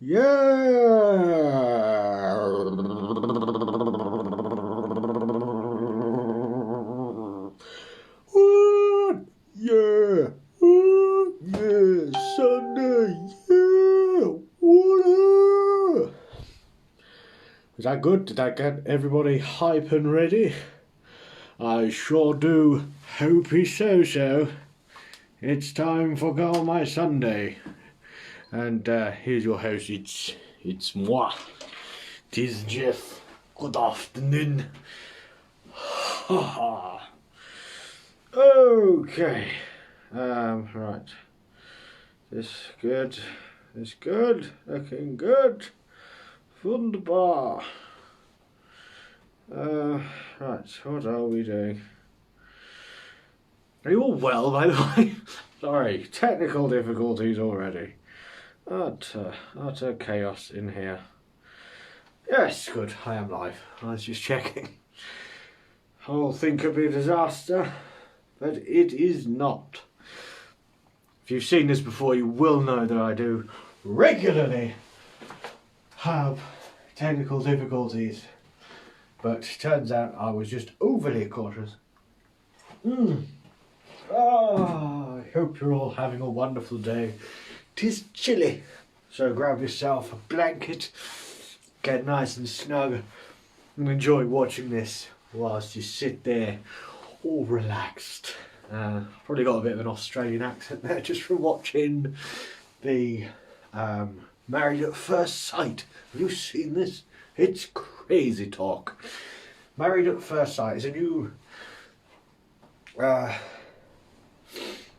What? Yeah. What? Yeah. Sunday. Yeah. What? Was that good? Did that get everybody hype and ready? I sure do hope so. It's time for Go on My Sunday. And here's your host, it's moi. Tis Geoff. Good afternoon. Okay. Right. This good. Looking good. Wunderbar. Right, what are we doing? Are you all well, by the way? Sorry, technical difficulties already. Utter chaos in here. Yes, good, I am live. I was just checking. Whole thing could be a disaster, but it is not. If you've seen this before, you will know that I do regularly have technical difficulties. But turns out I was just overly cautious. I hope you're all having a wonderful day. 'Tis chilly, so grab yourself a blanket, get nice and snug, and enjoy watching this whilst you sit there all relaxed. Probably got a bit of an Australian accent there just from watching the Married at First Sight. Have you seen this? It's crazy talk. Married at First Sight is a new...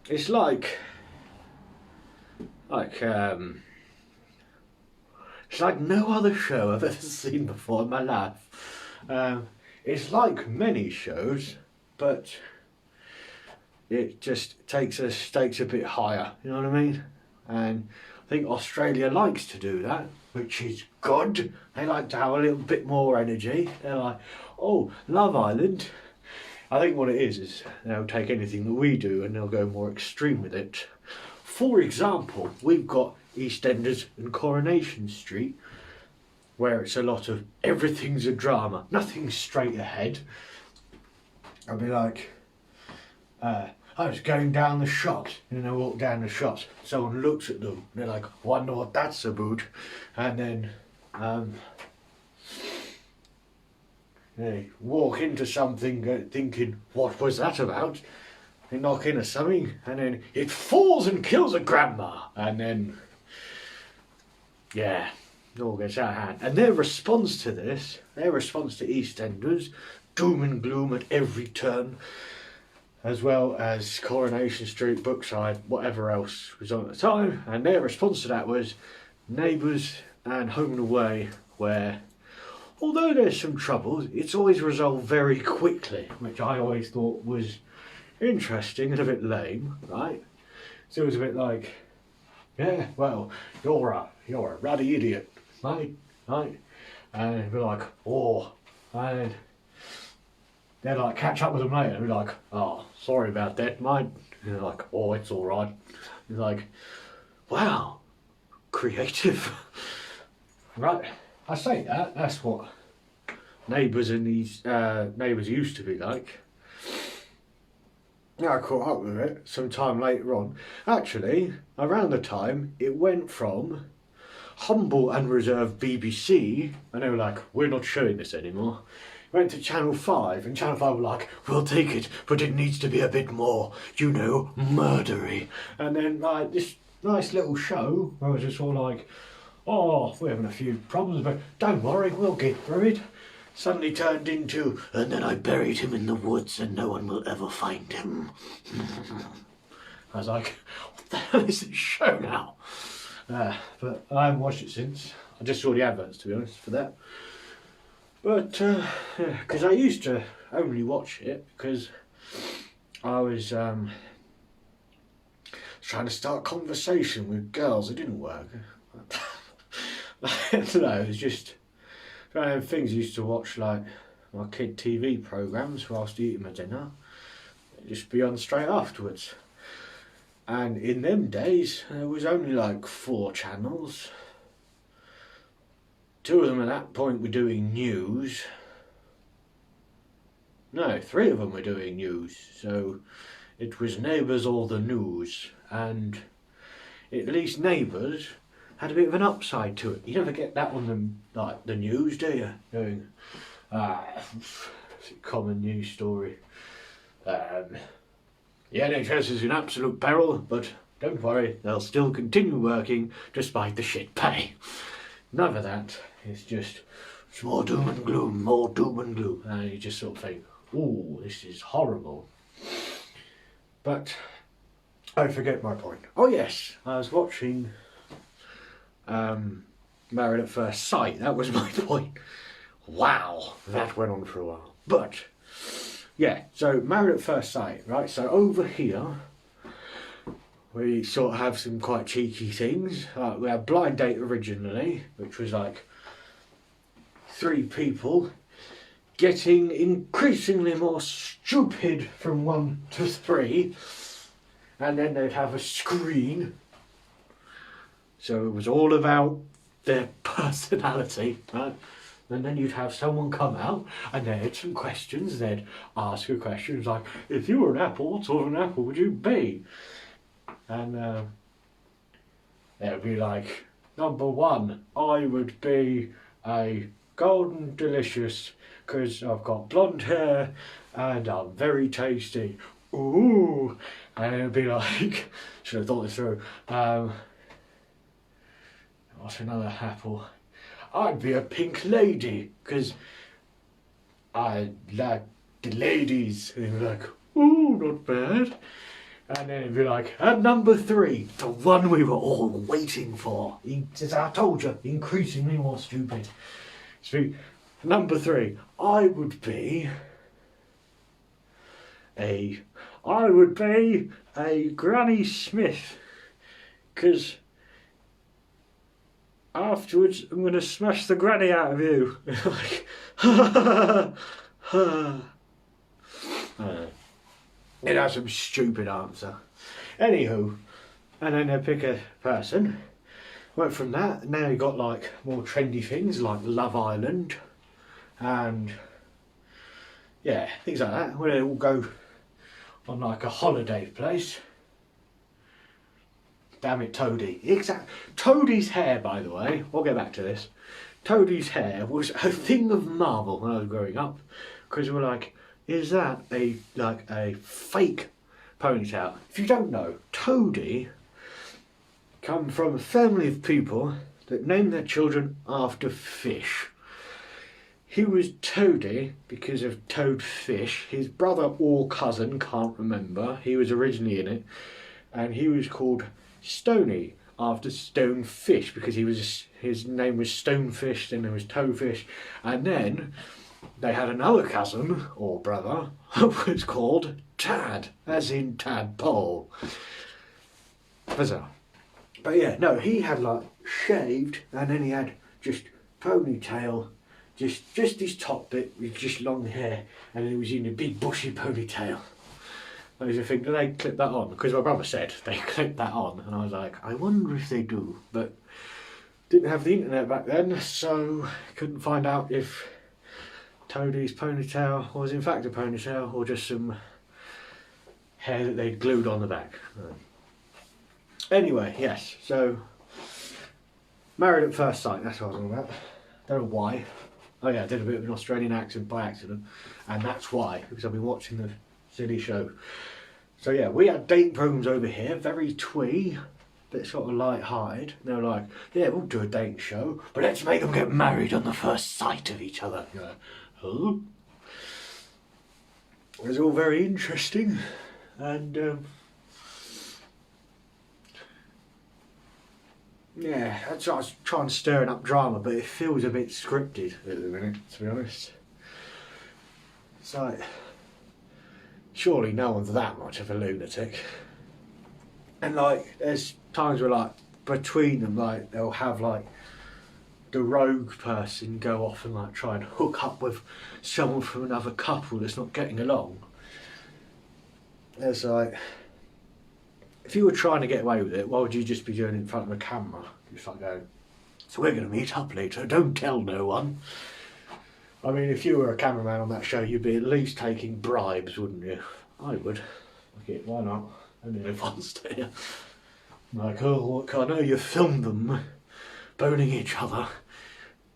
it's like it's like no other show I've ever seen before in my life. It's like many shows, but it just takes the stakes a bit higher, you know what I mean? And I think Australia likes to do that, which is good. They like to have a little bit more energy. They're like, oh, Love Island. I think what it is they'll take anything that we do and they'll go more extreme with it. For example, we've got EastEnders and Coronation Street, where it's a lot of everything's a drama, nothing's straight ahead. I'll be like, I was going down the shops, and I walk down the shops, someone looks at them, and they're like, wonder what that's about, and then they walk into something thinking, what was that about? They knock into something, and then it falls and kills a grandma, and then, yeah, it all gets out of hand. And their response to this, their response to EastEnders, doom and gloom at every turn, as well as Coronation Street, Brookside, whatever else was on at the time, and their response to that was Neighbours and Home and Away, where although there's some troubles, it's always resolved very quickly, which I always thought was interesting and a bit lame, right? So it was a bit like, yeah, well, you're a ruddy idiot, mate, right? And it'd be like, oh, and they'd like catch up with them later and be like, oh, sorry about that, mate. And they're like, oh, it's all right. It's like, wow, creative. Right, I say that, that's what Neighbours and these Neighbours used to be like. Yeah, I caught up with it some time later on. Actually, around the time it went from humble and reserved BBC, and they were like, we're not showing this anymore. It went to Channel 5, and Channel 5 were like, we'll take it, but it needs to be a bit more, you know, murdery. And then like this nice little show where it was just all like, oh, we're having a few problems, but don't worry, we'll get through it. Suddenly turned into, and then I buried him in the woods and no one will ever find him. I was like, what the hell is this show now? But I haven't watched it since. I just saw the adverts, to be honest, for that. But, because I used to only watch it because I was trying to start a conversation with girls. It didn't work. No, it was just one of things I used to watch, like my kid TV programmes whilst eating my dinner. It'd just be on straight afterwards. And in them days, there was only like 4 channels. two of them at that point were doing news. No, three of them were doing news. So it was Neighbours or the News, and at least Neighbours had a bit of an upside to it. You never get that on the news, do you? Doing it's a common news story. The NHS is in absolute peril, but don't worry, they'll still continue working despite the shit pay. None of that. It's just it's more doom and gloom, more doom and gloom, and you just sort of think, "Ooh, this is horrible." But I forget my point. Oh yes, I was watching Married at First Sight. That was my point. Wow, that went on for a while. But yeah, so Married at First Sight, right? So over here, we sort of have some quite cheeky things. We had Blind Date originally, which was like 3 people getting increasingly more stupid from 1 to 3, and then they'd have a screen. So it was all about their personality, right? And then you'd have someone come out and they had some questions. They'd ask you questions like, if you were an apple, what sort of an apple would you be? And they would be like, number 1, I would be a golden delicious because I've got blonde hair and I'm very tasty. Ooh. And it would be like, should have thought this through. What's another apple? I'd be a pink lady because I like the ladies. And they'd be like, ooh, not bad. And then it'd be like, at number 3, the one we were all waiting for. He says, I told you, increasingly more stupid. So, number 3, I would be a Granny Smith. Because afterwards, I'm going to smash the granny out of you. Like, It has some stupid answer. Anywho, and then they pick a person. Went from that, now you got like more trendy things like Love Island and yeah, things like that, where they all go on like a holiday place. Damn it, Toadie. Toadie's hair, by the way, we'll get back to this. Toadie's hair was a thing of marvel when I was growing up, because we were like, is that a fake ponytail? If you don't know, Toadie come from a family of people that named their children after fish. He was Toadie because of Toadfish. His brother or cousin, can't remember, he was originally in it, and he was called Stony after Stonefish because his name was Stonefish, then there was Toadfish, and then they had another cousin or brother who was called Tad, as in tadpole. Bizarre. But yeah, no, he had like shaved, and then he had just ponytail, just his top bit with just long hair, and he was in a big bushy ponytail. I was thinking, do they clip that on? Because my brother said they clipped that on, and I was like, I wonder if they do, but didn't have the internet back then, so couldn't find out if Toadie's ponytail was in fact a ponytail or just some hair that they'd glued on the back. Anyway, yes, so Married at First Sight, that's what I was on about. Don't know why. Oh yeah, I did a bit of an Australian accent by accident, and that's why, because I've been watching the silly show. So yeah, we had date programs over here, very twee, bit sort of light-hearted. They were like, yeah, we'll do a date show, but let's make them get married on the first sight of each other. You're like, huh? It was all very interesting, and yeah, I was trying to stir up drama, but it feels a bit scripted at the minute, to be honest. It's like, surely no one's that much of a lunatic. And like, there's times where like, between them, like, they'll have like, the rogue person go off and like try and hook up with someone from another couple that's not getting along. It's like, if you were trying to get away with it, why would you just be doing it in front of a camera? Just like going, So we're going to meet up later. Don't tell no one. I mean, if you were a cameraman on that show, you'd be at least taking bribes, wouldn't you? I would. Okay, why not? Only live once, do you? Like, oh, look, I know you filmed them boning each other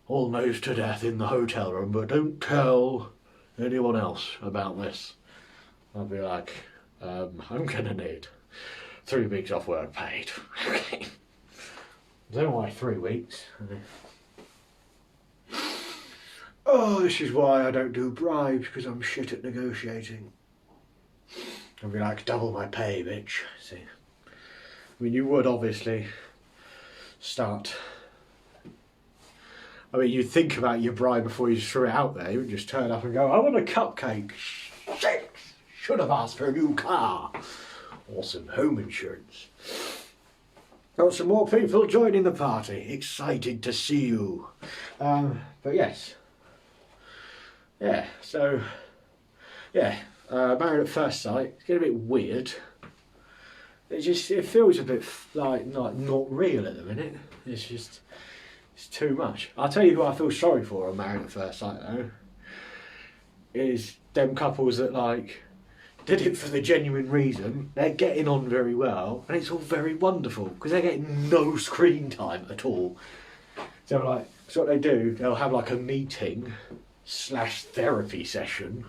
almost to death in the hotel room, but don't tell anyone else about this. I'd be like, I'm gonna need 3 weeks off work paid. Okay. I don't know why 3 weeks. Oh, this is why I don't do bribes, because I'm shit at negotiating. I'd be like, double my pay, bitch. See? I mean, you would obviously start. I mean, you'd think about your bribe before you threw it out there. You would just turn up and go, I want a cupcake. Shit! Should have asked for a new car. Or some home insurance. Got some more people joining the party. Excited to see you. But yes. Yeah, so. Yeah, Married at First Sight. It's getting a bit weird. It feels a bit like not real at the minute. It's too much. I'll tell you who I feel sorry for on Married at First Sight though. Is them couples that like did it for the genuine reason. They're getting on very well and it's all very wonderful because they're getting no screen time at all. So like, so what they do, they'll have like a meeting / therapy session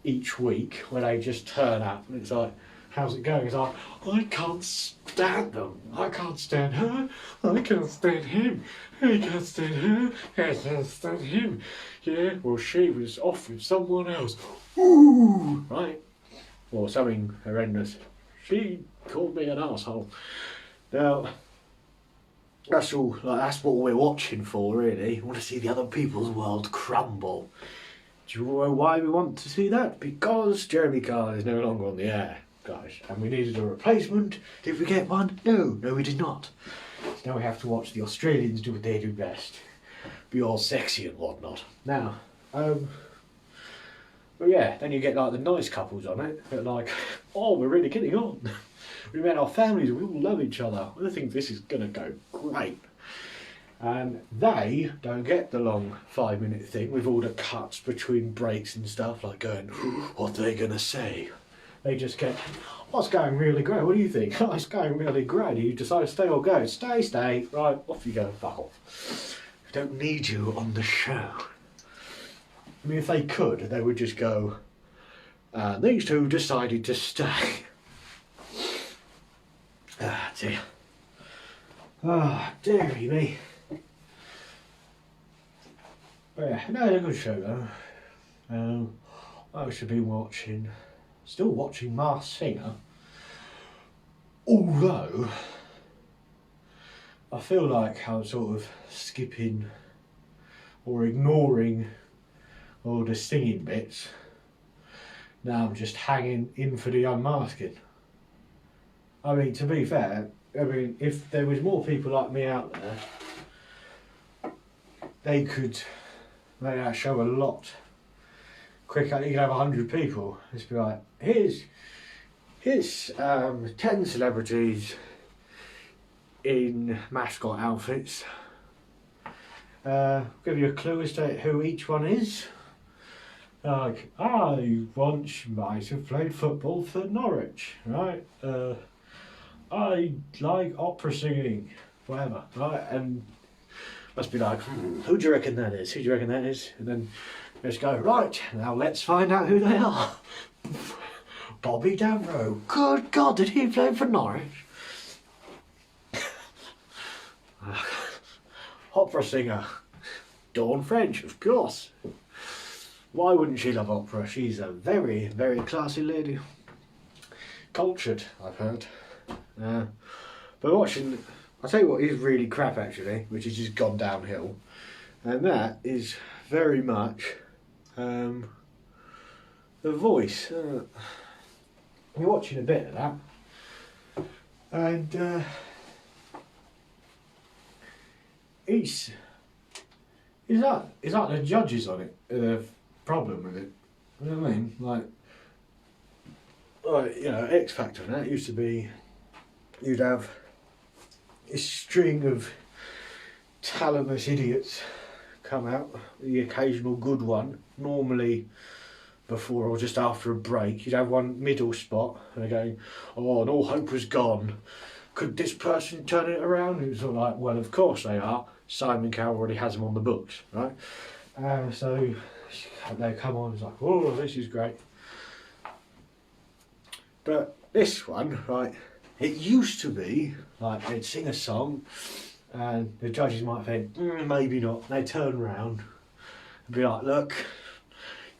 each week where they just turn up and it's like, how's it going? It's like, I can't stand them. I can't stand her. I can't stand him. I can't stand her. I can't stand him. Yeah, well, she was off with someone else. Ooh, right? Or something horrendous. She called me an asshole. Now, that's all. Like, that's what we're watching for, really. We want to see the other people's world crumble. Do you know why we want to see that? Because Jeremy Kyle is no longer on the air. Guys, and we needed a replacement. Did we get one? No, we did not. So now we have to watch the Australians do what they do best. Be all sexy and whatnot. Now, but yeah, then you get like the nice couples on it. That like, oh, we're really getting on. We met our families and we all love each other. I think this is gonna go great. And they don't get the long 5-minute thing with all the cuts between breaks and stuff, like going, what are they gonna say? They just get, oh, it's going really great. What do you think? Oh, it's going really great. You decide to stay or go. Stay. Right, off you go. Fuck off. We don't need you on the show. I mean, if they could, they would just go, these two decided to stay. Ah, dear. Ah, dearie me. But yeah, no, it's a good show though. I should be watching. Still watching Masked Singer, although I feel like I'm sort of skipping or ignoring all the singing bits. Now I'm just hanging in for the unmasking. I mean, to be fair, if there was more people like me out there, they could make that show a lot quicker. You can have 100 people. Just be like, here's 10 celebrities in mascot outfits. Give you a clue as to who each one is. Like, I once might have played football for Norwich, right? I like opera singing, whatever, right? And must be like, who do you reckon that is? Who do you reckon that is? And then let's go, right, now let's find out who they are. Bobby Damrow. Good God, did he play for Norwich? Opera singer. Dawn French, of course. Why wouldn't she love opera? She's a very, very classy lady. Cultured, I've heard. But watching, I'll tell you what is really crap actually, which has just gone downhill. And that is very much The Voice. You're watching a bit of that. And is that the judges on it the problem with it? You know what I mean? Like you know, X Factor and that used to be, you'd have a string of talentless idiots come out, the occasional good one, normally before or just after a break. You'd have one middle spot and they're going, oh, and all hope was gone. Could this person turn it around? It was all like, well, of course they are. Simon Cowell already has them on the books, right? So they come on, it's like, oh, this is great. But this one, right, it used to be like they'd sing a song and the judges might think, maybe not. They turn around and be like, look,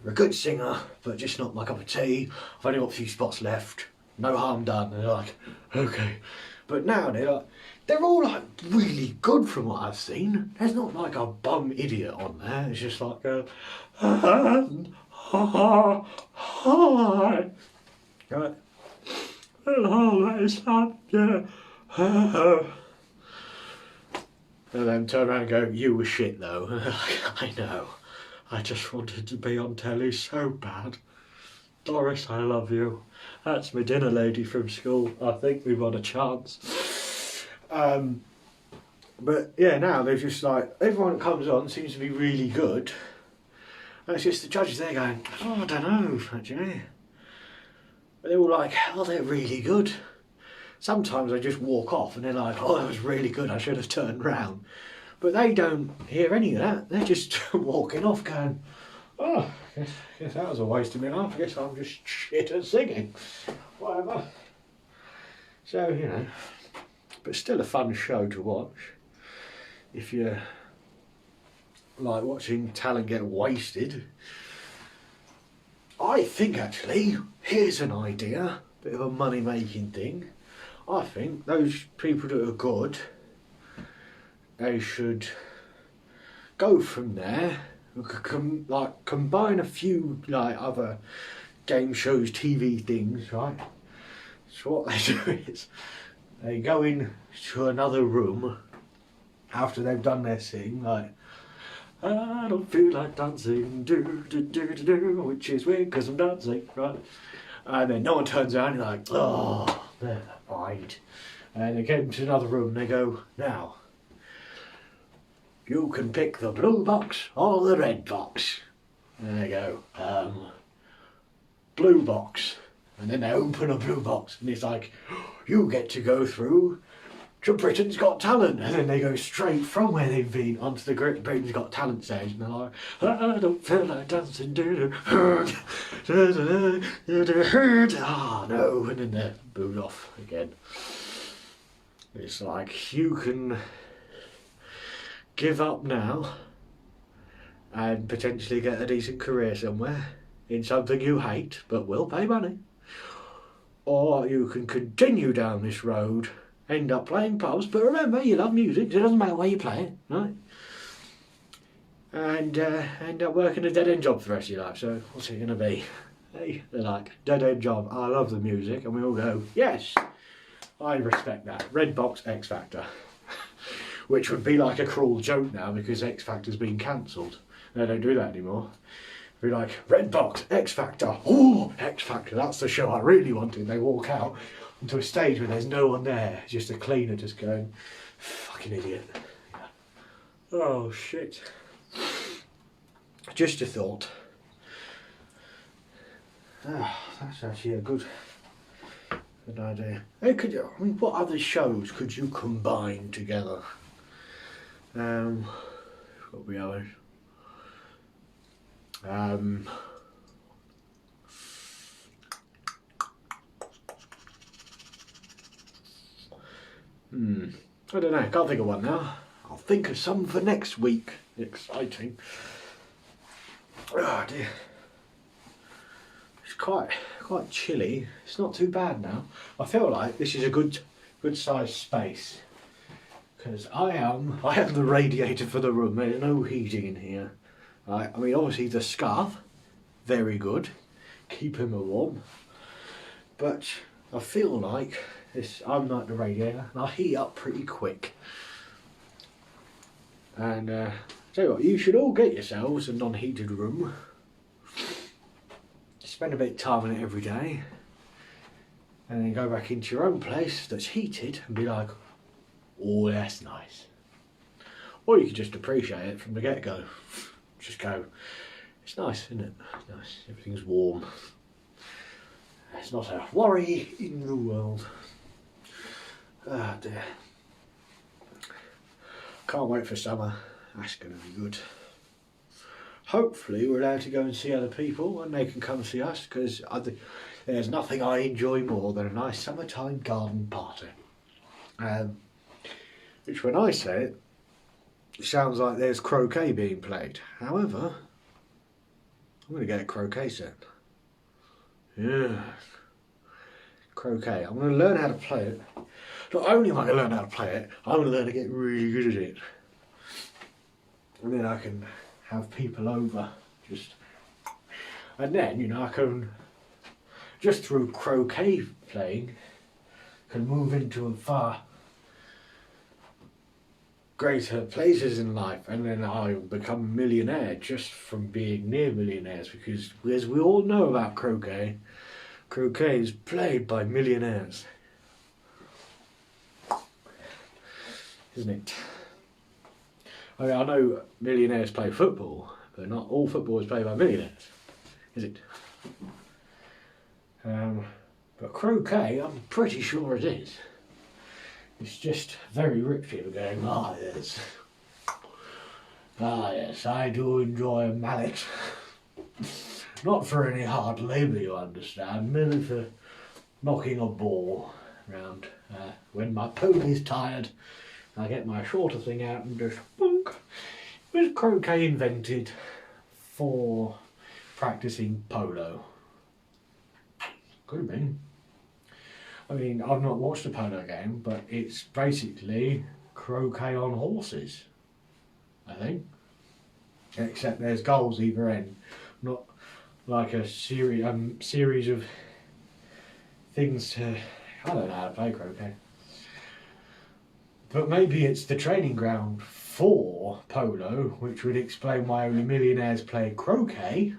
you're a good singer, but just not my cup of tea. I've only got a few spots left. No harm done. And they're like, okay. But now they're all like really good from what I've seen. There's not like a bum idiot on there. It's just like right. I'll always love you. And then turn around and go, you were shit though. I know. I just wanted to be on telly so bad. Doris, I love you. That's my dinner lady from school. I think we've got a chance. But yeah, now they're just like, everyone that comes on seems to be really good. And it's just the judges there going, oh, I don't know, actually. But they're all like, oh, they're really good. Sometimes they just walk off and they're like, oh, that was really good, I should have turned round. But they don't hear any of that. They're just walking off going, oh, I guess that was a waste of my life. I guess I'm just shit at singing. Whatever. So, you know, but still a fun show to watch. If you like watching talent get wasted. I think actually, here's an idea, bit of a money-making thing. I think those people that are good, they should go from there, combine a few like other game shows, TV things, right? So what they do is they go in to another room after they've done their thing, like, I don't feel like dancing, which is weird because I'm dancing, right? And then no one turns around and they're like, oh, they're fine. And they get into another room and they go, now, you can pick the blue box or the red box. And they go, blue box. And then they open a blue box and it's like, you get to go through to Britain's Got Talent. And then they go straight from where they've been onto the Britain's Got Talent stage. And they're like, I don't feel like dancing. Ah, no. And then they're booed off again. It's like, you can give up now and potentially get a decent career somewhere in something you hate but will pay money. Or you can continue down this road, end up playing pubs, but remember, you love music, it doesn't matter where you play it, right? And end up working a dead-end job for the rest of your life. So what's it going to be? Hey, they're like, dead-end job, I love the music, and we all go, yes, I respect that. Red box X Factor. Which would be like a cruel joke now because X Factor's been cancelled. They don't do that anymore. Be like, red box, X Factor, oh, X Factor, that's the show I really wanted. They walk out onto a stage where there's no one there, just a cleaner just going, fucking idiot. Oh, shit. Just a thought. Ah, that's actually a good idea. Hey, what other shows could you combine together? What we have? I don't know, can't think of one now. I'll think of some for next week. Exciting. Oh dear. It's quite chilly. It's not too bad now. I feel like this is a good sized space. Because I am the radiator for the room. There's no heating in here. Right? I mean, obviously the scarf, very good, keep him warm. But I feel like I'm like the radiator, and I heat up pretty quick. And tell you what, you should all get yourselves a non-heated room. Spend a bit of time in it every day, and then go back into your own place that's heated and be like, oh, that's nice. or you can just appreciate it from the get-go. Just go, it's nice, isn't it? It's nice, everything's warm. It's not a worry in the world. Ah dear. Can't wait for summer, that's going to be good. Hopefully we're allowed to go and see other people and they can come see us, because there's nothing I enjoy more than a nice summertime garden party. Which when I say it, it sounds like there's croquet being played. However, I'm going to get a croquet set. Yeah. Croquet. I'm going to learn how to play it. Not only am I going to learn how to play it, I'm going to learn to get really good at it. And then I can have people over, and then, you know, I can, just through croquet playing, can move into a far greater places in life, and then I'll become a millionaire just from being near millionaires, because as we all know about croquet is played by millionaires, isn't it? I mean, I know millionaires play football, but not all football is played by millionaires, is it? But croquet, I'm pretty sure it is. It's just very rich people going, ah yes, I do enjoy a mallet. Not for any hard labour, you understand, merely for knocking a ball round. When my pony's tired, I get my shorter thing out and just bonk. Was croquet invented for practising polo? Could have been. I mean, I've not watched a polo game, but it's basically croquet on horses, I think. Except there's goals either end, not like a series of things to. I don't know how to play croquet. But maybe it's the training ground for polo, which would explain why only millionaires play croquet.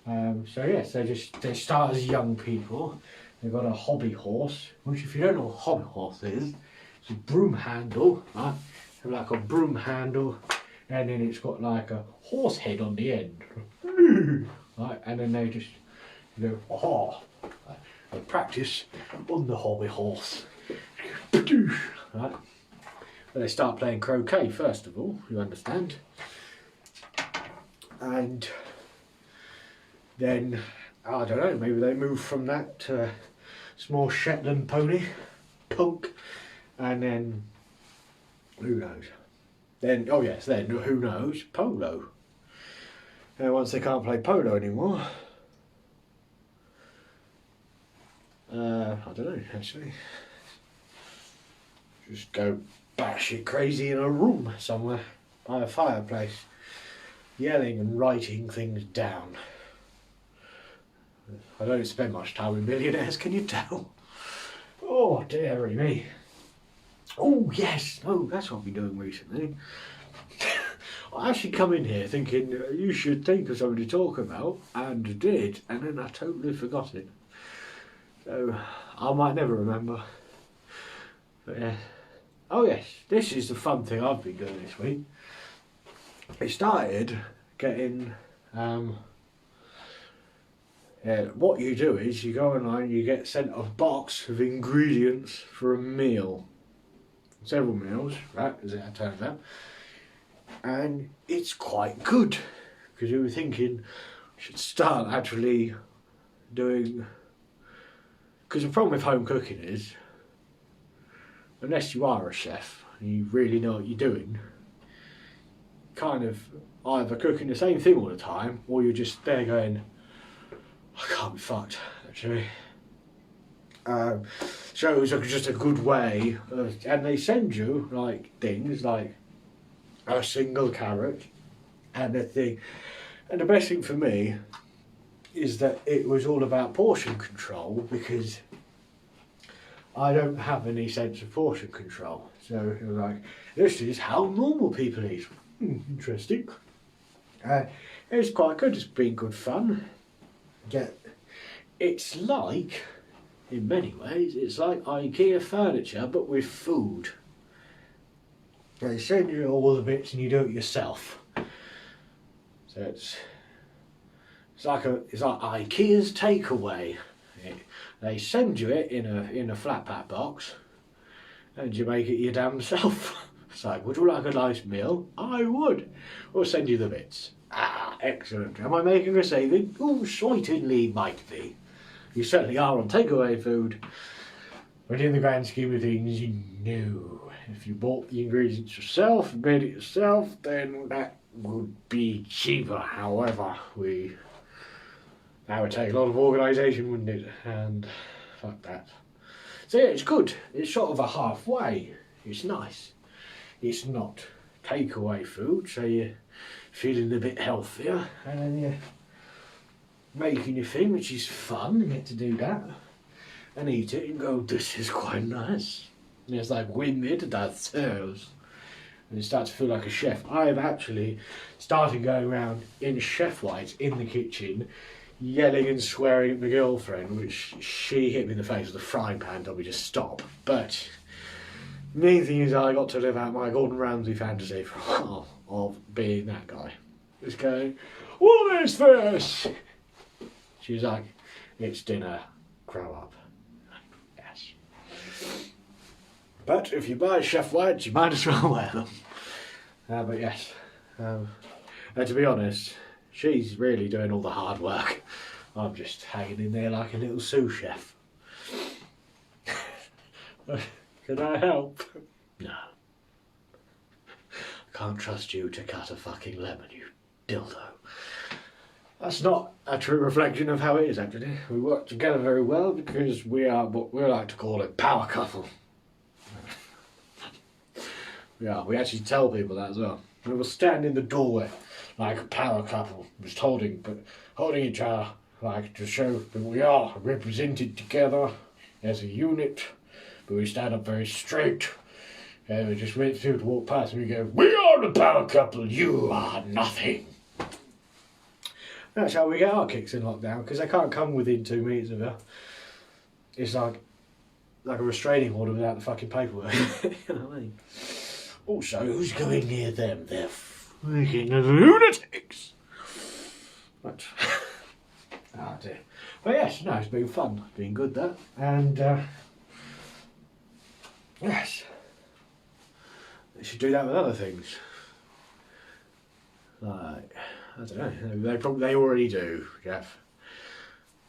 So yes, they start as young people. They've got a hobby horse, which if you don't know what a hobby horse is, it's a broom handle, right? Like a broom handle, and then it's got like a horse head on the end, right? And then they just go, oh, they practice on the hobby horse. Right. But they start playing croquet first of all, you understand. And then, I don't know, maybe they move from that to a small Shetland pony, punk, and then, who knows. Then, oh yes, then, who knows, polo. And once they can't play polo anymore, I don't know, actually. Just go batshit crazy in a room somewhere by a fireplace, yelling and writing things down. I don't spend much time with millionaires, can you tell? Oh, dearie me. Oh, yes, no, that's what I've been doing recently. I actually come in here thinking you should think of something to talk about, and did, and then I totally forgot it. So, I might never remember. But yeah. Oh yes, this is the fun thing I've been doing this week. It started getting, what you do is you go online, you get sent a box of ingredients for a meal. Several meals, right, as it turns out. And it's quite good, because you were thinking, you should start actually doing, because the problem with home cooking is, unless you are a chef and you really know what you're doing, kind of either cooking the same thing all the time, or you're just there going, I can't be fucked, actually. So it was just a good way of, and they send you like things like a single carrot and a thing. And the best thing for me is that it was all about portion control, because I don't have any sense of portion control. So it was like, this is how normal people eat. Interesting. It's quite good, it's been good fun. It's like, in many ways, it's like IKEA furniture, but with food. They send you all the bits and you do it yourself. So it's like IKEA's takeaway. They send you it in a flat pack box, and you make it your damn self. It's like, would you like a nice meal? I would. We'll send you the bits. Ah, excellent. Am I making a saving? Oh, certainly might be. You certainly are on takeaway food. But in the grand scheme of things, no. If you bought the ingredients yourself, made it yourself, then that would be cheaper. However, that would take a lot of organisation, wouldn't it? And fuck that. So yeah, it's good. It's sort of a halfway. It's nice. It's not takeaway food, so you're feeling a bit healthier, and then you're making your thing, which is fun. You get to do that and eat it and go, this is quite nice. And it's like, we made that serves. And you start to feel like a chef. I've actually started going around in chef whites in the kitchen, yelling and swearing at my girlfriend, which she hit me in the face with a frying pan, told me to stop. But the main thing is I got to live out my Gordon Ramsay fantasy for a while of being that guy. Just going, what is this? She's like, it's dinner, grow up. Yes. But if you buy chef whites, you might as well wear them. But yes, and to be honest, she's really doing all the hard work. I'm just hanging in there like a little sous chef. Can I help? No. I can't trust you to cut a fucking lemon, you dildo. That's not a true reflection of how it is, actually. We work together very well because we are what we like to call a power couple. Yeah, we actually tell people that as well. We will stand in the doorway like a power couple, just holding each other, like to show that we are represented together as a unit. But we stand up very straight, and we just wait for people to walk past and we go, we are the power couple, you are nothing. That's how we get our kicks in lockdown, because they can't come within 2 meters of you. It's like a restraining order without the fucking paperwork. You know what I mean? Also, who's going near them? They're freaking lunatics. But, oh dear. But yes, no, it's been fun. It's been good, that. And, yes. They should do that with other things. Like, I don't know, they already do, Geoff.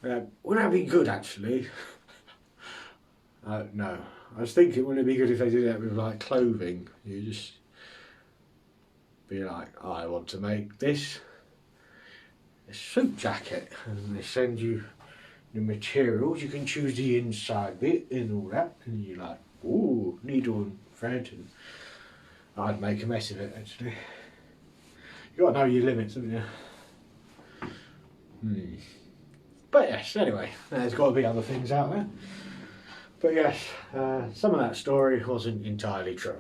Wouldn't that be good, actually? No. I was thinking, wouldn't it be good if they did that with, like, clothing? You just be like, I want to make this a suit jacket, and they send you the materials. You can choose the inside bit and all that, and you're like, ooh, needle and thread, and I'd make a mess of it, actually. You gotta know your limits, haven't you? But yes, anyway, there's got to be other things out there. But yes, some of that story wasn't entirely true.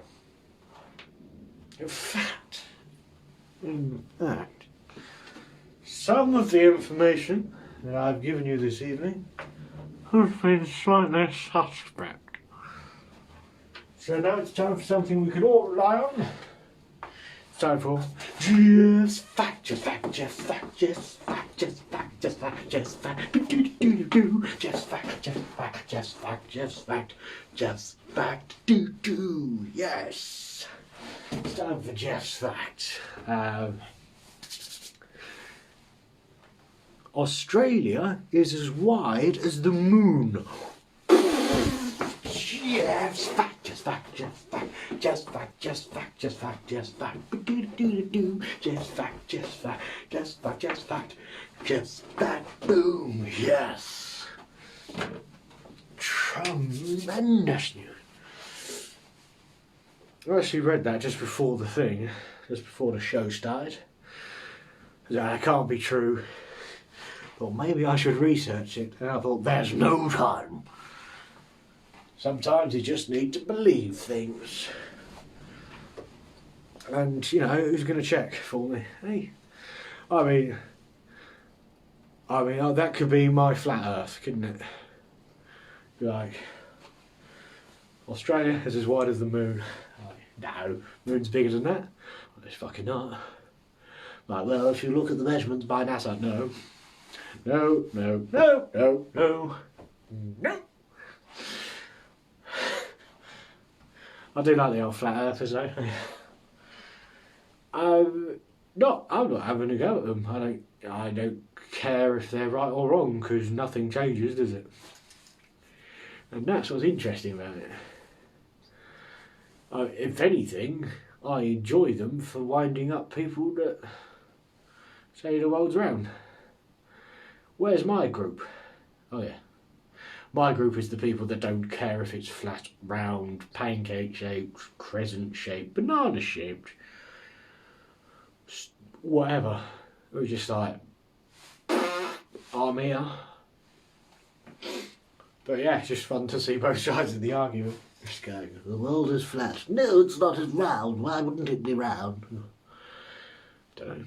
In fact, some of the information that I've given you this evening has been slightly suspect. So now it's time for something we can all rely on. It's time for Geoff's fact, Geoff's fact, Geoff's fact, Geoff's fact, Geoff's fact, Geoff's fact, Geoff's fact, Geoff's fact, Geoff's fact, Geoff's fact, Geoff's fact, Geoff's fact, yes. It's time for Geoff's fact. Australia is as wide as the moon. Geoff's fact, Geoff's fact, Geoff's fact, Geoff's fact, Geoff's fact, Geoff's fact, Geoff's fact, Geoff's fact, Geoff's fact, Geoff's fact, Geoff's fact, Geoff's fact, boom, yes. Tremendous news. I actually read that just before the thing, just before the show started. That can't be true. Thought maybe I should research it, and I thought there's no time. Sometimes you just need to believe things. And, you know, who's going to check for me? Hey, I mean, that could be my flat earth, couldn't it? Be like, Australia is as wide as the moon. Like, No, moon's bigger than that. Well, it's fucking not. Like, well, if you look at the measurements by NASA, no. No, no, no, no, no, no. I do like the old flat earthers though. I'm not having a go at them. I don't care if they're right or wrong because nothing changes, does it? And that's what's interesting about it. If anything, I enjoy them for winding up people that say the world's round. Where's my group? Oh yeah. My group is the people that don't care if it's flat, round, pancake shaped, crescent shaped, banana shaped, whatever. We're just like, I'm here. But yeah, it's just fun to see both sides of the argument. Just going, the world is flat. No, it's not as round. Why wouldn't it be round? Don't know.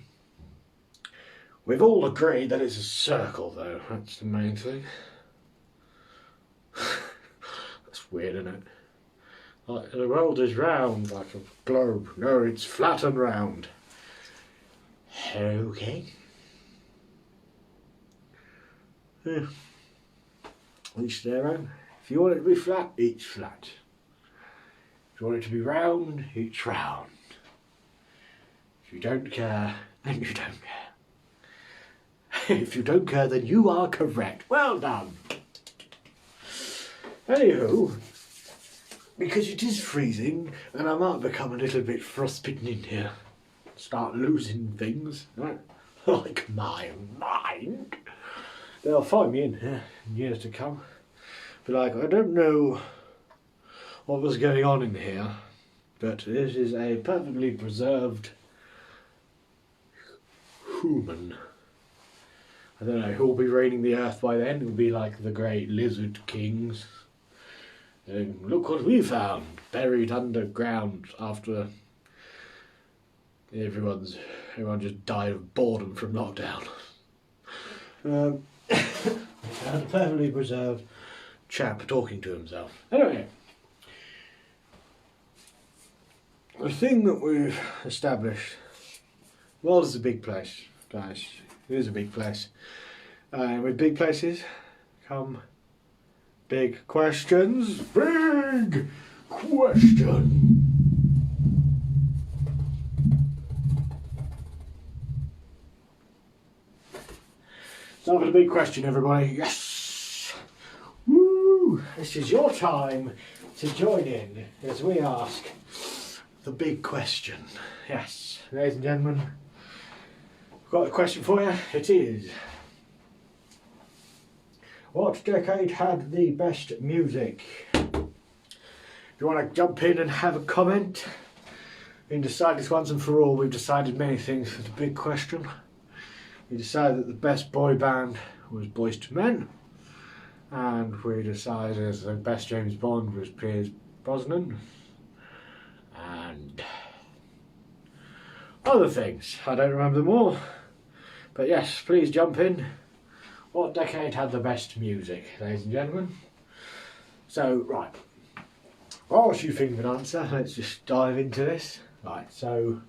We've all agreed that it's a circle, though. That's the main thing. That's weird, isn't it? Like, the world is round, like a globe. No, it's flat and round. Okay. Yeah. Each their own. If you want it to be flat, it's flat. If you want it to be round, it's round. If you don't care, then you don't care. If you don't care, then you are correct. Well done. Anywho, because it is freezing, and I might become a little bit frostbitten in here, start losing things, right? Like my mind. They'll find me in here in years to come. Be like, I don't know what was going on in here, but this is a perfectly preserved human. I don't know who will be reigning the earth by then. It will be like the great lizard kings. And look what we found, buried underground after everyone just died of boredom from lockdown. And a perfectly preserved chap talking to himself. Anyway, the thing that we've established, the world is a big place, guys. It is a big place. And with big places come big questions. Big question. Time for the big question, everybody. Yes! Woo! This is your time to join in as we ask the big question. Yes, ladies and gentlemen, I've got a question for you. It is, what decade had the best music? If you want to jump in and have a comment, we can decide this once and for all. We've decided many things for the big question. We decided that the best boy band was Boyz II Men, and we decided the best James Bond was Pierce Brosnan, and other things. I don't remember them all, but yes, please jump in. What decade had the best music, ladies and gentlemen? So, right, whilst you think of an answer, let's just dive into this. Right, so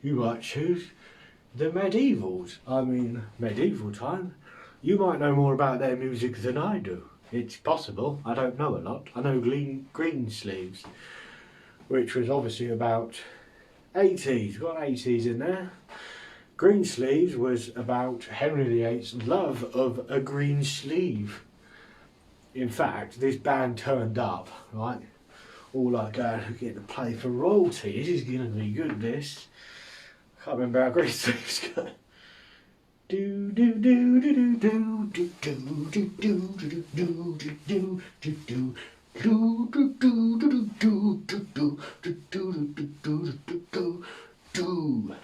you might choose the medievals. I mean, medieval time. You might know more about their music than I do. It's possible. I don't know a lot. I know Greensleeves, which was obviously about 80s. Got 80s in there. Greensleeves was about Henry VIII's love of a green sleeve. In fact, this band turned up, right? All like getting to play for royalty. This is going to be good, this. I can't remember how Greensleeves go. Do do do do do do do do do do do do do do do.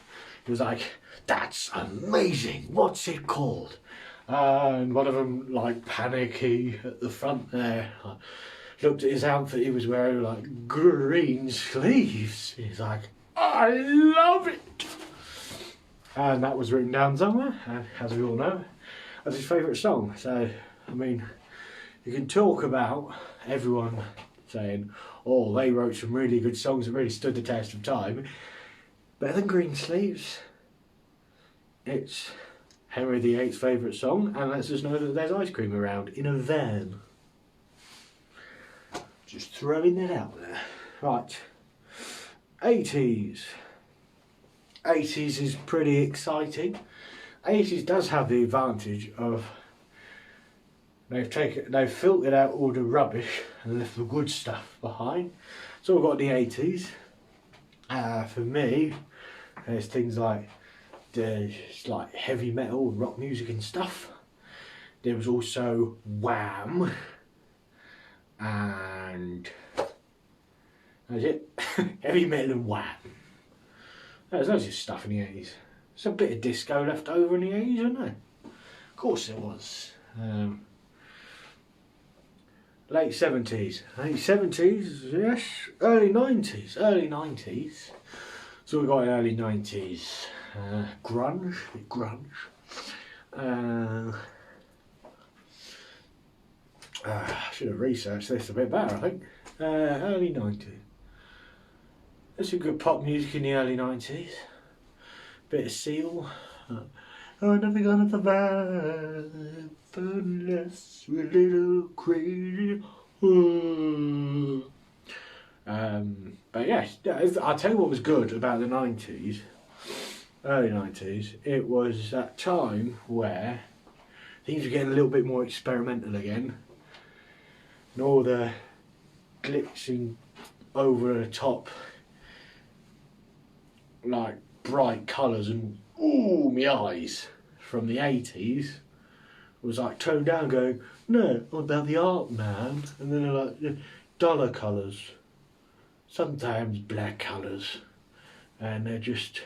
He was like, that's amazing, what's it called? And one of them, like, panicky at the front there, looked at his outfit he was wearing, like, green sleeves. He's like, I love it! And that was written down somewhere, and as we all know, that's his favourite song. So, I mean, you can talk about everyone saying, oh, they wrote some really good songs that really stood the test of time. Better than Greensleeves. It's Henry VIII's favourite song, and lets us know that there's ice cream around in a van. Just throwing that out there. Right. 80s. 80s is pretty exciting. 80s does have the advantage of they've filtered out all the rubbish and left the good stuff behind. So we've got the 80s. For me, there's things like heavy metal, rock music and stuff. There was also Wham, and that's it. Heavy metal and Wham. There's loads of stuff in the 80s. There's a bit of disco left over in the 80s, isn't there? Of course there was. Late 70s. Late 70s, yes. Early 90s. Early 90s. So we've got early 90s. Grunge. I should have researched this a bit better, I think. Early 90s. There's some good pop music in the early 90s. Bit of Seal. Oh, never gonna survive unless we're a little crazy. But yes, I'll tell you what was good about the 90s, early 90s. It was that time where things were getting a little bit more experimental again. And all the glitching over the top, like bright colours and ooh, me eyes from the 80s was like toned down, going, no, what about the art, man? And then they're like dollar colours, sometimes black colours, and they're just,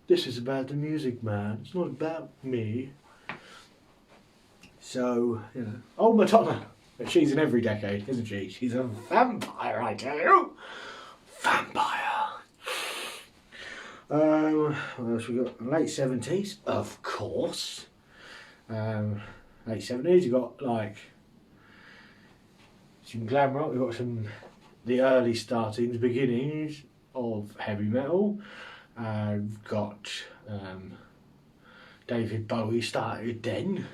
this is about the music, man, it's not about me. So, you know, oh, Madonna, but she's in every decade, isn't she? She's a vampire, I tell you. Vampire. What else we got? Late 70s, of course. Late 70s, you got like some glam rock. We've got the early startings, beginnings of heavy metal. We've got David Bowie started then.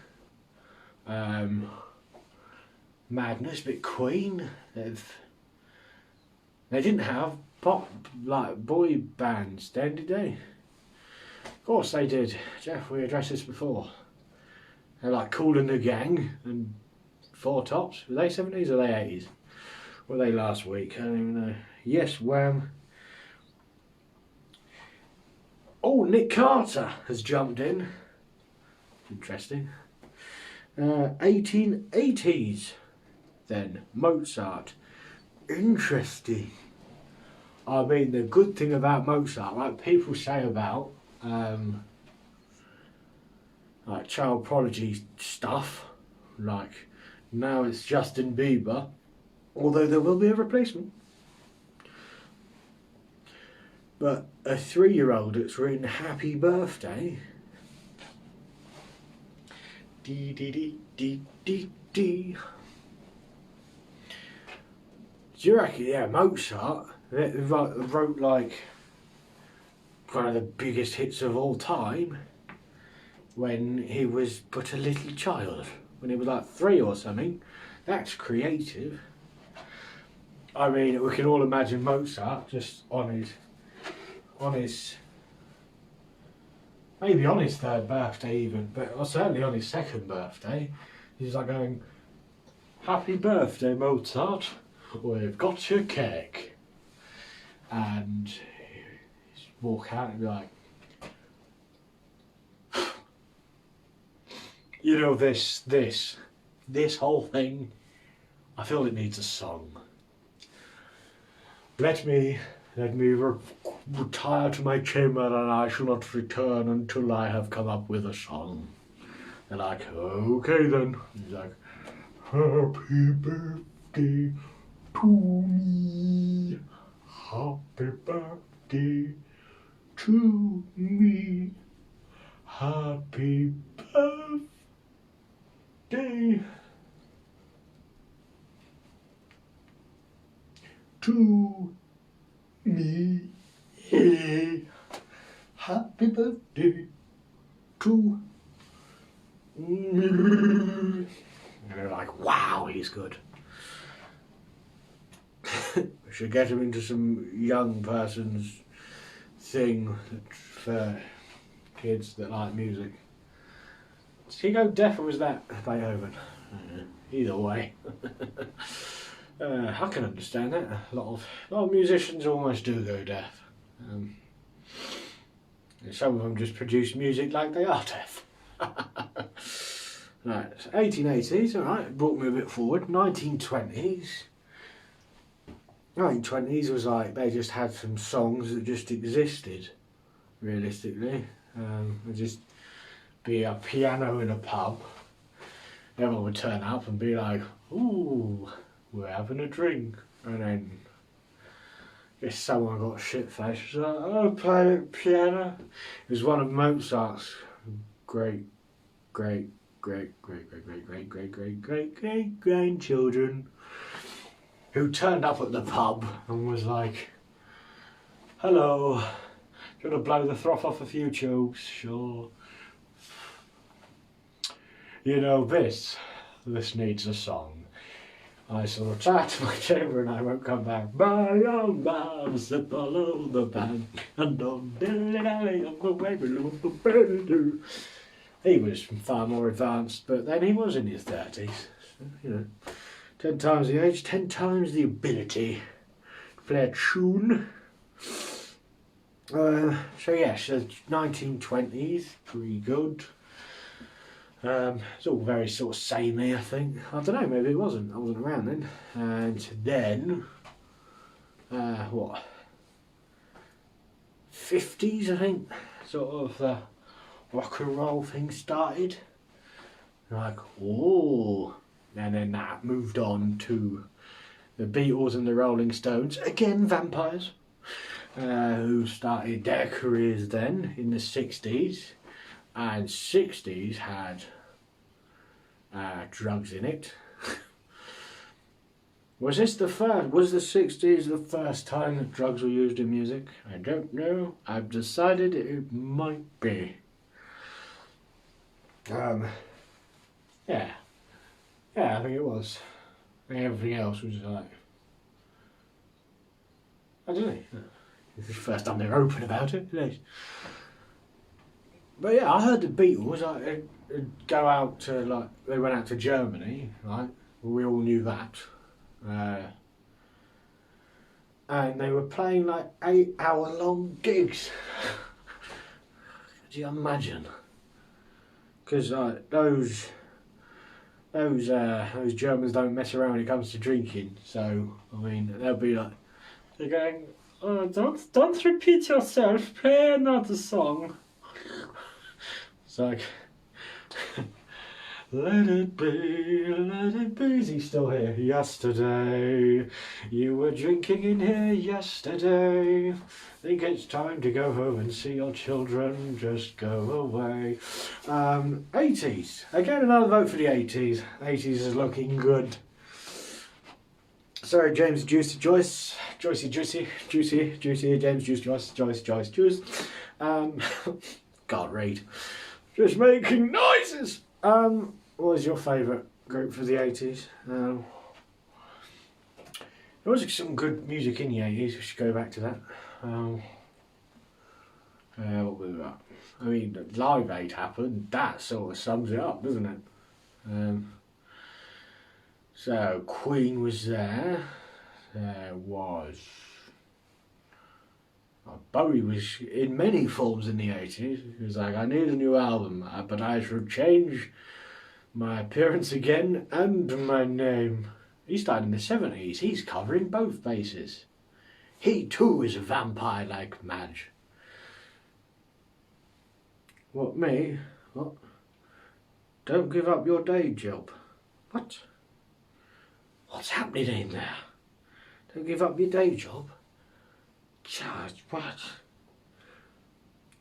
Madness, but Queen. They didn't have pop, like boy bands then, did they? Of course they did. Geoff, we addressed this before. They're like Kool and the Gang and Four Tops. Were they 70s or were they 80s? Were they last week? I don't even know. Yes, Wham. Oh, Nick Carter has jumped in. Interesting. 1880s then. Mozart. Interesting. I mean, the good thing about Mozart, like people say about like child prodigy stuff, like now it's Justin Bieber, although there will be a replacement. But a 3-year-old that's written Happy Birthday, dee dee dee dee dee dee. Do you reckon, yeah, Mozart wrote like one of the biggest hits of all time when he was but a little child, when he was like 3 or something? That's creative. I mean, we can all imagine Mozart just on his maybe on his 3rd birthday even, but certainly on his 2nd birthday, he's like going, happy birthday Mozart, we've got your cake. And he'd walk out and be like, you know, this whole thing, I feel it needs a song. Let me retire to my chamber, and I shall not return until I have come up with a song. They're like, okay then. He's like, happy birthday to me. Happy birthday to me. Happy birthday. to me. Happy birthday to me. And they're like, wow, he's good. We should get him into some young person's thing for kids that like music. Did he go deaf or was that Beethoven? Either way. I can understand that. A lot of musicians almost do go deaf. Some of them just produce music like they are deaf. Right, 1880s, alright, brought me a bit forward. 1920s. 1920s was like, they just had some songs that just existed, realistically. It'd just be a piano in a pub. Everyone would turn up and be like, ooh, we're having a drink. And then if someone got shit-faced, was like, oh, play the piano. It was one of Mozart's great grandchildren who turned up at the pub and was like, hello, do you want to blow the froth off a few tubes? Sure. You know this needs a song. I shall retire to my chamber and I won't come back. By on by, step all over the band, and don't dilly-dally on the way below. He was far more advanced, but then he was in his 30s. So, you know, 10 times the age, 10 times the ability to play a tune. So yes, the 1920s, pretty good. It's all very sort of samey, I think. I don't know, maybe it wasn't. I wasn't around then. And then, what? 50s, I think. Sort of the rock and roll thing started. Like, oh. And then that moved on to the Beatles and the Rolling Stones. Again, vampires. Who started their careers then in the 60s. And 60s had drugs in it. Was the 60s the first time that drugs were used in music? I don't know. I've decided it might be. Yeah, I think it was. Everything else was like, I don't know. It's the first time they're open about it. But yeah, I heard the Beatles go out to, like, they went out to Germany, right? We all knew that. And they were playing like 8-hour-long gigs. Could you imagine? Because those Germans don't mess around when it comes to drinking. So I mean, they'll be like, they're going, oh, don't repeat yourself. Play another song. It's like, let it be, let it be. Is he still here? Yesterday, you were drinking in here yesterday. Think it's time to go home and see your children. Just go away. 80s. Again, another vote for the 80s. 80s is looking good. Sorry, James Juicy Joyce. Joycey Juicy. James Juice Joyce. Can't read. Just making noises. What was your favourite group for the 80s? There was some good music in the 80s. We should go back to that. What was that? I mean, Live Aid happened. That sort of sums it up, doesn't it? So Queen was there. There was. Bowie was in many forms in the 80s. He was like, I need a new album, but I should change my appearance again and my name. He started in the 70s. He's covering both bases. He too is a vampire like Madge. What, me? What? Don't give up your day job. What? What's happening in there? Don't give up your day job? What?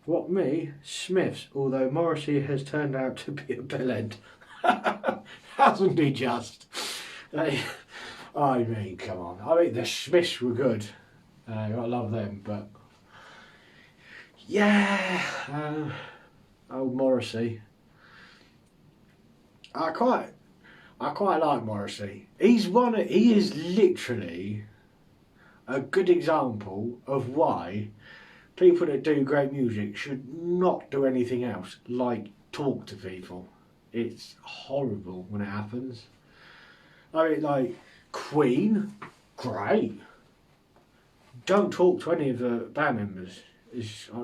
What, me? Smiths, although Morrissey has turned out to be a bellend. Hasn't he just? I I mean, come on. I mean, the Smiths were good. I love them, but yeah, old Morrissey. I quite like Morrissey. He is literally a good example of why people that do great music should not do anything else like talk to people. It's horrible when it happens. I mean, like, Queen, great. Don't talk to any of the band members.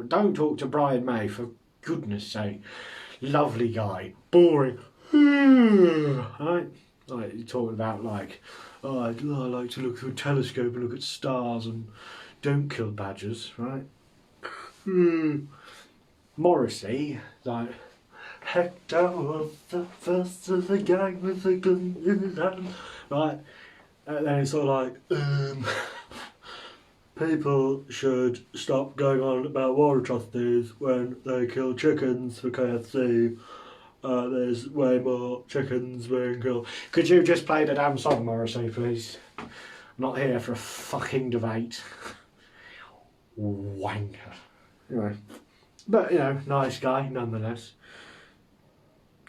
Don't talk to Brian May, for goodness sake. Lovely guy, boring. Right? Like, you're talking about, like, oh, I like to look through a telescope and look at stars and don't kill badgers, right? Morrissey, like, Hector was the first of the gang with the gun in his hand, right? And then it's sort of like, people should stop going on about war atrocities when they kill chickens for KFC. There's way more chickens being killed. Could you just play the damn song, Morrissey, please? I'm not here for a fucking debate. Wanker. Anyway. But, you know, nice guy, nonetheless.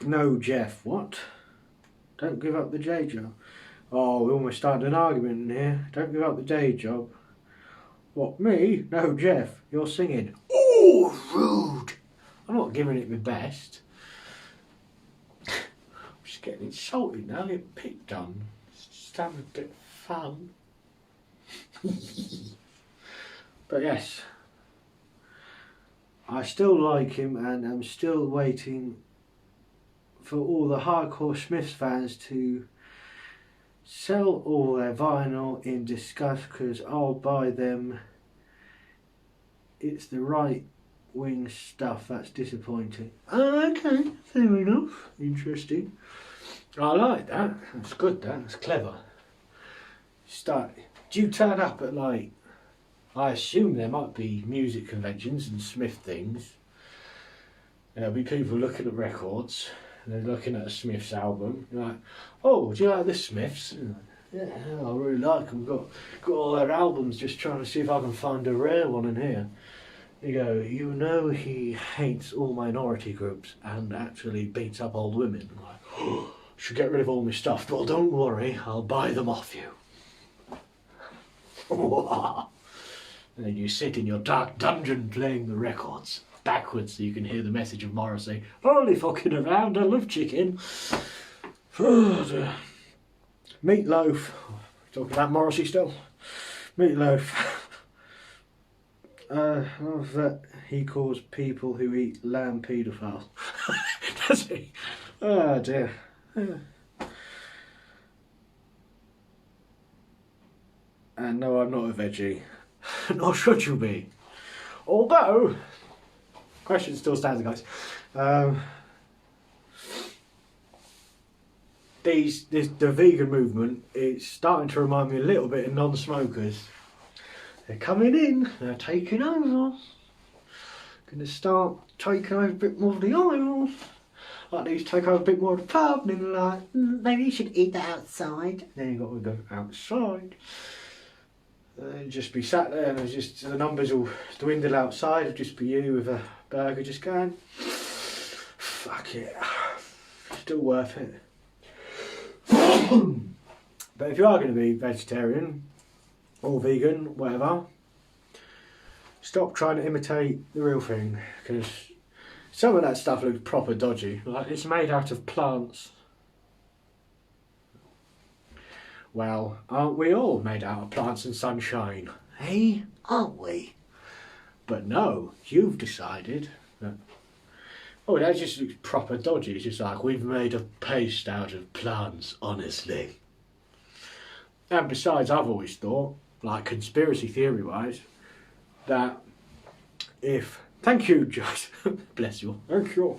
No, Geoff, what? Don't give up the day job. Oh, we almost started an argument in here. Don't give up the day job. What, me? No, Geoff, you're singing. Oh, rude! I'm not giving it my best. I'm just getting insulted now, getting picked on. Just having a bit of fun. But yes, I still like him, and I'm still waiting for all the hardcore Smiths fans to sell all their vinyl in disgust, because I'll buy them. It's the right wing stuff that's disappointing. Okay, fair enough. Interesting. I like that. That's good, that's clever. Do you turn up at, like, I assume there might be music conventions and Smith things. There'll be people looking at records. They're looking at a Smiths album. You're like, oh, do you like the Smiths? Like, yeah, I really like them. Got all their albums, just trying to see if I can find a rare one in here. You go, you know he hates all minority groups and actually beats up old women. I'm like, oh, should get rid of all my stuff. Well, don't worry, I'll buy them off you. And then you sit in your dark dungeon playing the records backwards so you can hear the message of Morrissey. Only fucking around, I love chicken. Meatloaf. Talking about Morrissey still? Meatloaf. Love that he calls people who eat lamb paedophiles. Does he? Oh dear. And no, I'm not a veggie. Nor should you be. Although, question still stands, guys. The vegan movement is starting to remind me a little bit of non-smokers. They're coming in, they're taking over. Gonna start taking over a bit more of the aisles. Like they used to take over a bit more of the pub, and then like, maybe you should eat that outside. Then you've got to go outside. And just be sat there, and just the numbers will dwindle outside. It'll just be you with a burger just going, fuck it. Still worth it. But if you are going to be vegetarian or vegan, whatever, stop trying to imitate the real thing, because some of that stuff looks proper dodgy. Like, it's made out of plants. Well, aren't we all made out of plants and sunshine? Hey, aren't we? But no, you've decided that, oh, that just looks proper dodgy. It's just like, we've made a paste out of plants, honestly. And besides, I've always thought, like conspiracy theory wise, that if, thank you, Joyce, bless you, thank you.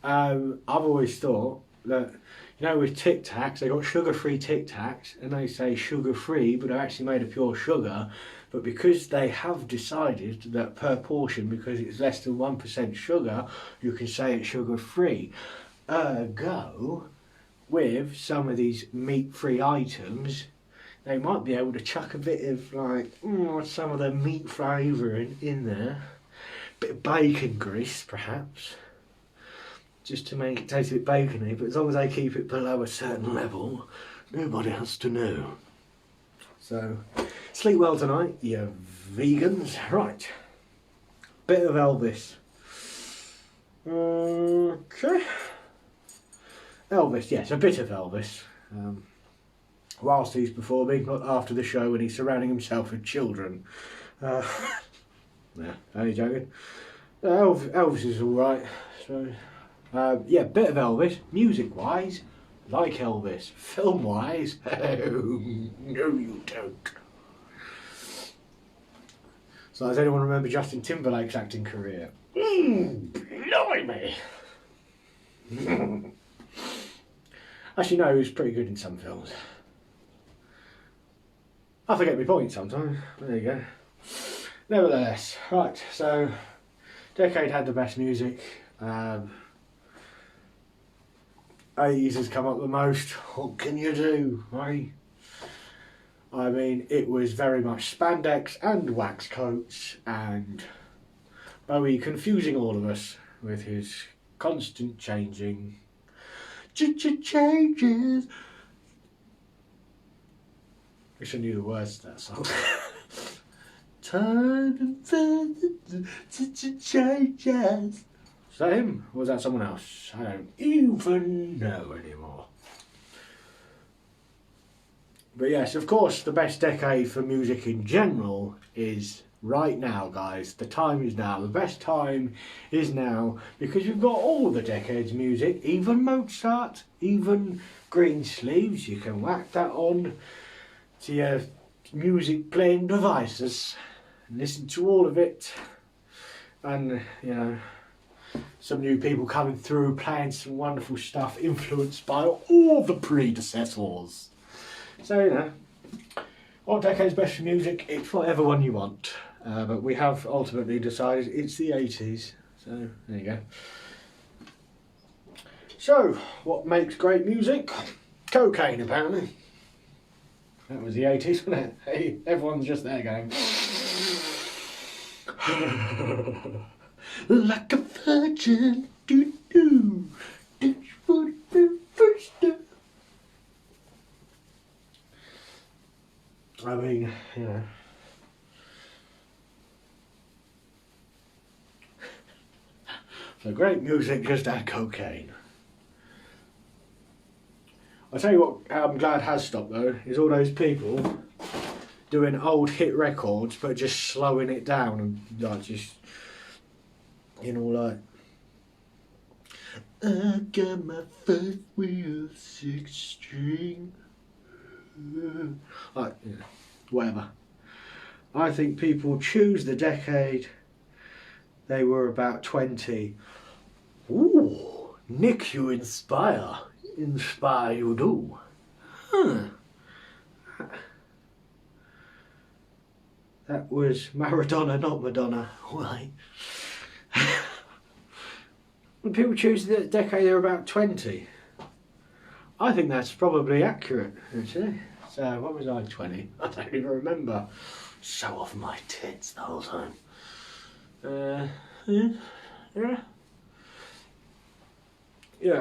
I've always thought that, you know, with Tic Tacs, they got sugar-free Tic Tacs, and they say sugar-free, but they're actually made of pure sugar. But because they have decided that per portion, because it's less than 1% sugar, you can say it's sugar-free. Ergo, with some of these meat-free items, they might be able to chuck a bit of like some of the meat flavour in there. Bit of bacon grease perhaps, just to make it taste a bit bacony, but as long as they keep it below a certain level, nobody has to know. So, sleep well tonight, you vegans. Right, bit of Elvis. Okay. Elvis, yes, a bit of Elvis. Whilst he's performing, not after the show when he's surrounding himself with children. Yeah, only joking. Elvis is alright. So, yeah, bit of Elvis. Music-wise, like Elvis. Film-wise, oh, no you don't. So does anyone remember Justin Timberlake's acting career? Blimey! Actually, no, he was pretty good in some films. I forget my point sometimes. There you go. Nevertheless, right, so decade had the best music. 80s has come up the most. What can you do, right? I mean, it was very much spandex and wax coats and Bowie confusing all of us with his constant changing changes. Wish I knew the words to that song. Time to changes. Is that him? Or was that someone else? I don't even know anymore. But yes, of course, the best decade for music in general is right now, guys. The time is now. The best time is now because you've got all the decades music, even Mozart, even Greensleeves. You can whack that on to your music playing devices and listen to all of it. And, you know, some new people coming through playing some wonderful stuff influenced by all the predecessors. So, you know, what decade's best for music? It's whatever one you want. But we have ultimately decided it's the 80s. So, there you go. So, what makes great music? Cocaine, apparently. That was the 80s, wasn't it? Hey, everyone's just there going... like a virgin, do-do, that's what the first time. I mean, you know. So great music, just add cocaine. I'll tell you what I'm glad has stopped though, is all those people doing old hit records but just slowing it down and like just, you know, like I got my first wheel 6 string. Like, you know, whatever. I think people choose the decade they were about 20. Ooh, Nick, you inspire. Inspire you do. Huh. That was Maradona, not Madonna. Why? When people choose the decade they're about 20. I think that's probably accurate, actually. So, what was I, 20? I don't even remember. So off my tits the whole time. Yeah,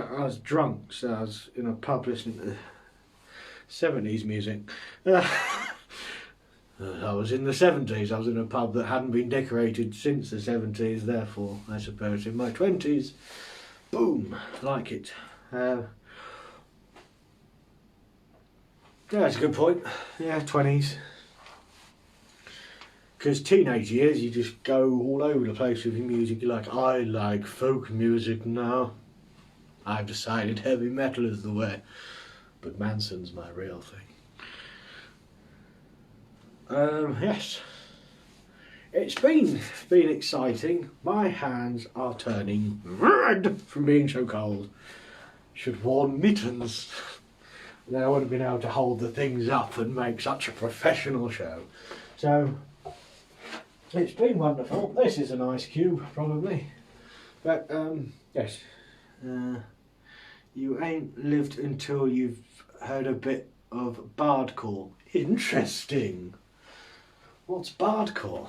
I was drunk, so I was in a pub listening to 70s music. I was in the 70s, I was in a pub that hadn't been decorated since the 70s, therefore, I suppose, in my 20s. Boom, like it. Yeah, that's a good point. Yeah, 20s. Because teenage years, you just go all over the place with your music. You're like, I like folk music now. I've decided heavy metal is the way. But Manson's my real thing. Yes. It's been exciting. My hands are turning red from being so cold. Should have worn mittens. Then I would have been able to hold the things up and make such a professional show. So, it's been wonderful. This is an ice cube, probably. But, yes. You ain't lived until you've heard a bit of bardcore. Interesting. What's bardcore?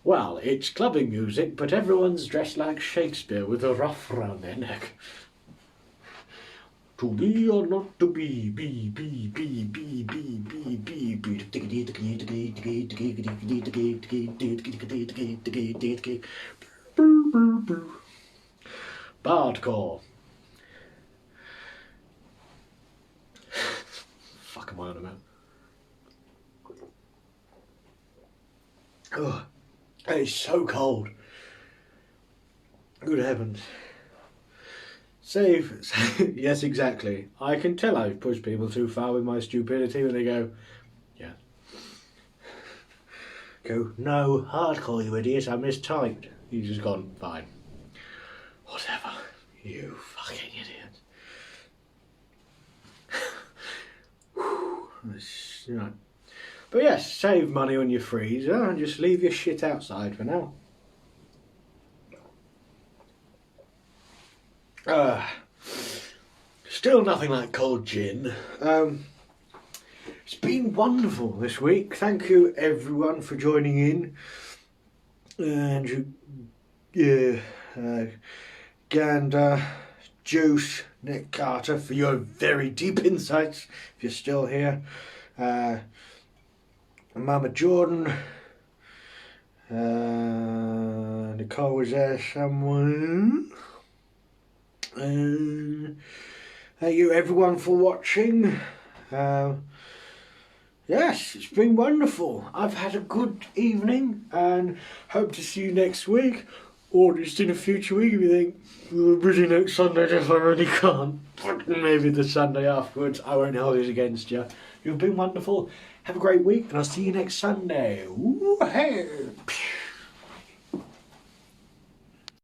Well, it's clubbing music, but everyone's dressed like Shakespeare with a ruff round their neck. To be or not to be, be, be, be, be, be, be, be, be. Bardcore. Fuck am I on about? Oh, it's so cold. Good heavens. Save. Yes, exactly. I can tell I've pushed people too far with my stupidity when they go, yeah. Go, no, hardcore, you idiot, I mistyped. He's just gone, fine. Whatever. You fucking idiot. You know. But yes, save money on your freezer and just leave your shit outside for now. Still nothing like cold gin. It's been wonderful this week. Thank you everyone for joining in. And Gander, Juice, Nick Carter for your very deep insights. If you're still here, Mama Jordan. Nicole was there somewhere. Thank you everyone for watching. Yes, it's been wonderful. I've had a good evening and hope to see you next week, or just in a future week if you think, we're busy next Sunday, if I really can't. But maybe the Sunday afterwards. I won't hold it against you. You've been wonderful. Have a great week and I'll see you next Sunday. Ooh, hey.